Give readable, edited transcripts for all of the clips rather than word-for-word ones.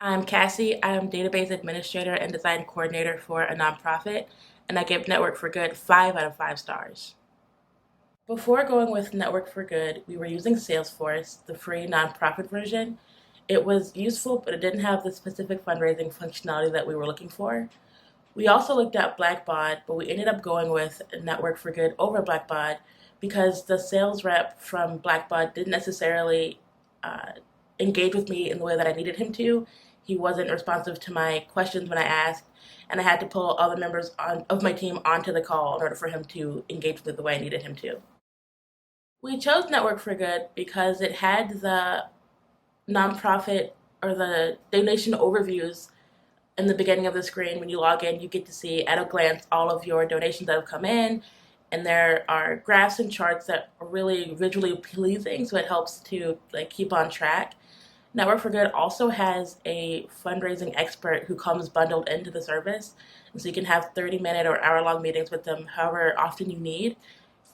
I'm Cassie. I am database administrator and design coordinator for a nonprofit, and I give Network for Good 5 out of 5 stars. Before going with Network for Good, we were using Salesforce, the free nonprofit version. It was useful, but it didn't have the specific fundraising functionality that we were looking for. We also looked at Blackbaud, but we ended up going with Network for Good over Blackbaud because the sales rep from Blackbaud didn't necessarily uh, engage with me in the way that I needed him to. He wasn't responsive to my questions when I asked, and I had to pull other members of my team onto the call in order for him to engage with it the way I needed him to. We chose Network for Good because it had the nonprofit or the donation overviews in the beginning of the screen. When you log in, you get to see at a glance all of your donations that have come in, and there are graphs and charts that are really visually pleasing, so it helps to keep on track. Network for Good also has a fundraising expert who comes bundled into the service, and so you can have 30-minute or hour-long meetings with them however often you need.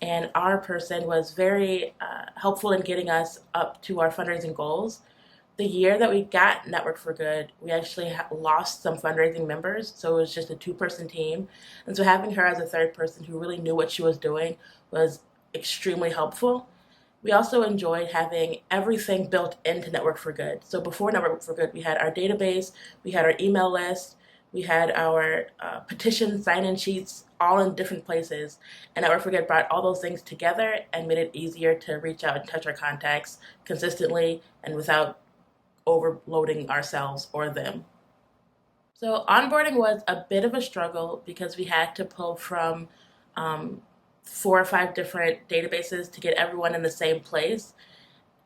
And our person was very helpful in getting us up to our fundraising goals. The year that we got Network for Good, we actually lost some fundraising members, so it was just a two-person team. And so having her as a third person who really knew what she was doing was extremely helpful. We also enjoyed having everything built into Network for Good. So before Network for Good, we had our database, we had our email list, we had our petition sign-in sheets all in different places. And Network for Good brought all those things together and made it easier to reach out and touch our contacts consistently and without overloading ourselves or them. So onboarding was a bit of a struggle because we had to pull from um, 4 or 5 different databases to get everyone in the same place.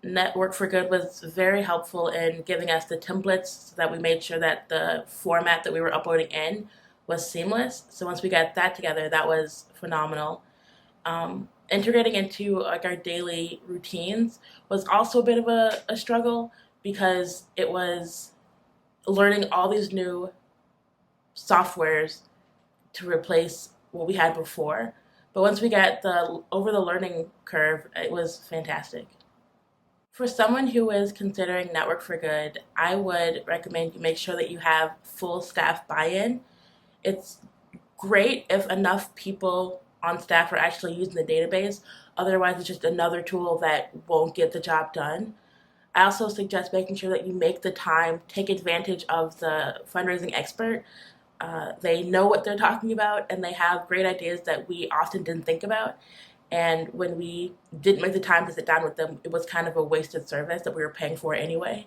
Network for Good was very helpful in giving us the templates so that we made sure that the format that we were uploading in was seamless. So once we got that together, that was phenomenal. Integrating into our daily routines was also a bit of a struggle because it was learning all these new softwares to replace what we had before. But once we got over the learning curve, it was fantastic. For someone who is considering Network for Good, I would recommend you make sure that you have full staff buy-in. It's great if enough people on staff are actually using the database. Otherwise, it's just another tool that won't get the job done. I also suggest making sure that you make the time, take advantage of the fundraising expert. They know what they're talking about and they have great ideas that we often didn't think about. And when we didn't make the time to sit down with them, it was kind of a wasted service that we were paying for anyway.